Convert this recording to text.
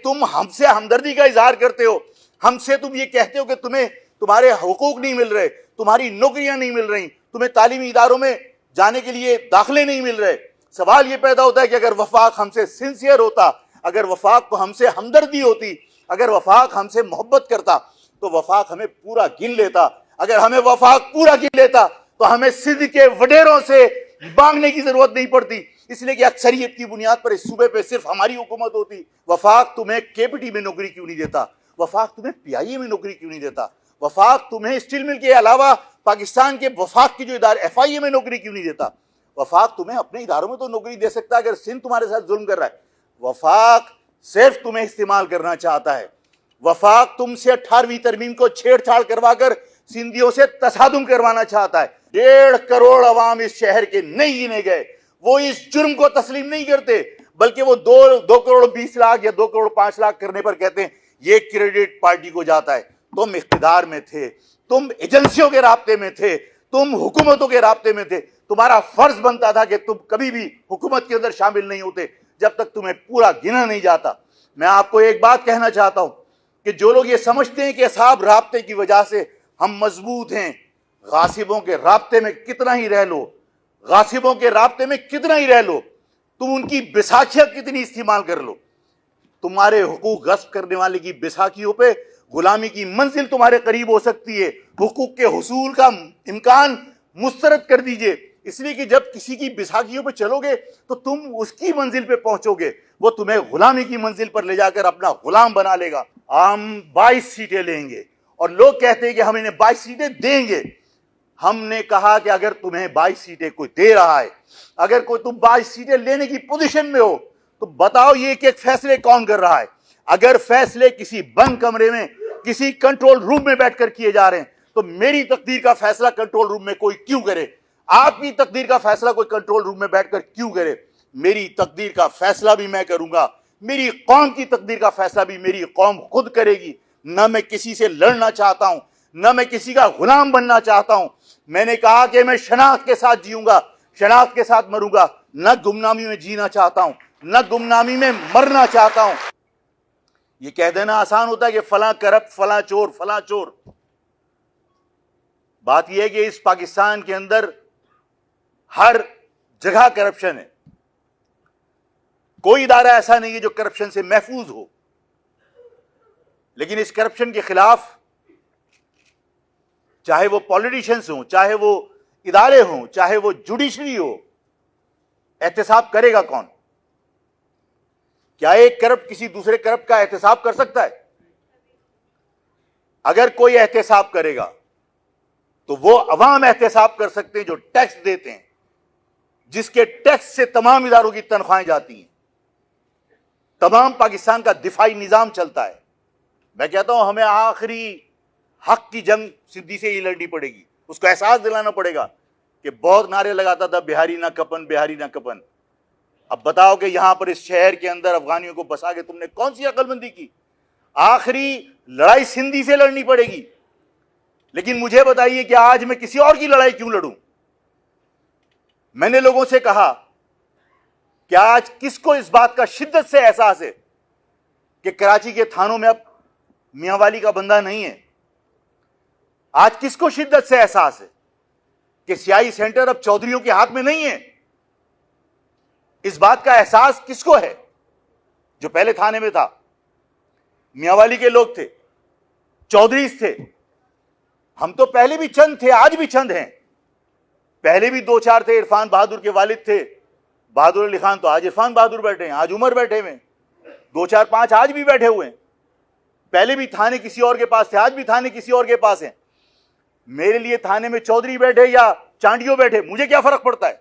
تم ہم سے ہمدردی کا اظہار کرتے ہو, ہم سے تم یہ کہتے ہو کہ تمہیں تمہارے حقوق نہیں مل رہے, تمہاری نوکریاں نہیں مل رہی, تمہیں تعلیمی اداروں میں جانے کے لیے داخلے نہیں مل رہے. سوال یہ پیدا ہوتا ہے کہ اگر وفاق ہم سے سنسیئر ہوتا, اگر وفاق کو ہم سے ہمدردی ہوتی, اگر وفاق ہم سے محبت کرتا تو وفاق ہمیں پورا گن لیتا. اگر ہمیں وفاق پورا گن لیتا تو ہمیں صدق کے وڈیروں سے مانگنے کی ضرورت نہیں پڑتی, اس لیے کہ اکثریت کی بنیاد پر اس صوبے پہ صرف ہماری حکومت ہوتی. وفاق تمہیں KPT میں نوکری کیوں نہیں دیتا؟ وفاق تمہیں PIA میں نوکری کیوں نہیں دیتا؟ وفاق تمہیں اسٹیل مل کے علاوہ پاکستان کے وفاق کے جو ادارے FIA میں نوکری کیوں نہیں دیتا؟ وفاق تمہیں اپنے اداروں میں تو نوکری دے سکتا ہے اگر سندھ تمہارے ساتھ ظلم کر رہا ہے. وفاق صرف تمہیں استعمال کرنا چاہتا ہے. وفاق تم سے 18ویں ترمیم کو چھیڑ چھاڑ کروا کر سندھیوں سے تصادم کروانا چاہتا ہے. 1.5 کروڑ عوام اس شہر کے نہیں گنے گئے, وہ اس جرم کو تسلیم نہیں کرتے, بلکہ وہ 2 کروڑ 20 لاکھ یا 2 کروڑ 5 لاکھ کرنے پر کہتے ہیں یہ کریڈٹ پارٹی کو جاتا ہے. تم اقتدار میں تھے, تم ایجنسیوں کے رابطے میں تھے, تم حکومتوں کے رابطے میں تھے, تمہارا فرض بنتا تھا کہ تم کبھی بھی حکومت کے اندر شامل نہیں ہوتے جب تک تمہیں پورا گنا نہیں جاتا. میں آپ کو ایک بات کہنا چاہتا ہوں کہ جو لوگ یہ سمجھتے ہیں کہ اصحاب رابطے کی وجہ سے ہم مضبوط ہیں, غاصبوں کے رابطے میں کتنا ہی رہ لو, غاصبوں کے رابطے میں کتنا ہی رہ لو, تم ان کی بیساکھیاں کتنی استعمال کر لو, تمہارے حقوق غصب کرنے والے کی بیساکھیوں پہ غلامی کی منزل تمہارے قریب ہو سکتی ہے. حقوق کے حصول کا امکان مسترد کر دیجئے, اس لیے کہ جب کسی کی بیساکھیوں پہ چلو گے تو تم اس کی منزل پہ پہنچو گے, وہ تمہیں غلامی کی منزل پر لے جا کر اپنا غلام بنا لے گا. ہم 22 سیٹیں لیں گے اور لوگ کہتے ہیں کہ ہم انہیں 22 سیٹیں دیں گے. ہم نے کہا کہ اگر تمہیں 22 سیٹیں کوئی دے رہا ہے, اگر کوئی تم 22 سیٹیں لینے کی پوزیشن میں ہو تو بتاؤ یہ کہ فیصلے کون کر رہا ہے. اگر فیصلے کسی بند کمرے میں کسی کنٹرول روم میں بیٹھ کر کیے جا رہے ہیں تو میری تقدیر کا فیصلہ کنٹرول روم میں کوئی کیوں کرے؟ آپ کی تقدیر کا فیصلہ کوئی کنٹرول روم میں بیٹھ کر کیوں کرے؟ میری تقدیر کا فیصلہ بھی میں کروں گا, میری قوم کی تقدیر کا فیصلہ بھی میری قوم خود کرے گی. نہ میں کسی سے لڑنا چاہتا ہوں, نہ میں کسی کا غلام بننا چاہتا ہوں. میں نے کہا کہ میں شناخت کے ساتھ جیوں گا, شناخت کے ساتھ مروں گا. نہ گمنامی میں جینا چاہتا ہوں, نہ گمنامی میں مرنا چاہتا ہوں. یہ کہہ دینا آسان ہوتا ہے کہ فلاں کرپٹ, فلاں چور, فلاں چور. بات یہ ہے کہ اس پاکستان کے اندر ہر جگہ کرپشن ہے. کوئی ادارہ ایسا نہیں ہے جو کرپشن سے محفوظ ہو. لیکن اس کرپشن کے خلاف چاہے وہ پولیٹیشنز ہوں, چاہے وہ ادارے ہوں, چاہے وہ جوڈیشری ہو, احتساب کرے گا کون؟ کیا ایک کرپٹ کسی دوسرے کرپٹ کا احتساب کر سکتا ہے؟ اگر کوئی احتساب کرے گا تو وہ عوام احتساب کر سکتے ہیں جو ٹیکس دیتے ہیں, جس کے ٹیکس سے تمام اداروں کی تنخواہیں جاتی ہیں, تمام پاکستان کا دفاعی نظام چلتا ہے. میں کہتا ہوں ہمیں آخری حق کی جنگ سدھی سے ہی لڑنی پڑے گی. اس کو احساس دلانا پڑے گا کہ بہت نعرے لگاتا تھا بہاری نہ کپن, بہاری نہ کپن. اب بتاؤ کہ یہاں پر اس شہر کے اندر افغانیوں کو بسا کے تم نے کون سی عقل مندی کی؟ آخری لڑائی سندھی سے لڑنی پڑے گی. لیکن مجھے بتائیے کہ آج میں کسی اور کی لڑائی کیوں لڑوں؟ میں نے لوگوں سے کہا کہ آج کس کو اس بات کا شدت سے احساس ہے کہ کراچی کے تھانوں میں اب میاں والی کا بندہ نہیں ہے؟ آج کس کو شدت سے احساس ہے کہ سیائی سینٹر اب چودھریوں کے ہاتھ میں نہیں ہے؟ اس بات کا احساس کس کو ہے جو پہلے تھانے میں تھا؟ میاں والی کے لوگ تھے, چودھریز تھے. ہم تو پہلے بھی چند تھے, آج بھی چند ہیں. پہلے بھی 2-4 تھے. عرفان بہادر کے والد تھے بہادر علی خان, تو آج عرفان بہادر بیٹھے ہیں, آج عمر بیٹھے ہوئے ہیں, 2-4-5 آج بھی بیٹھے ہوئے ہیں. پہلے بھی تھانے کسی اور کے پاس تھے, آج بھی تھانے کسی اور کے پاس ہیں. میرے لیے تھانے میں چودھری بیٹھے یا چانڈیوں بیٹھے, مجھے کیا فرق پڑتا ہے؟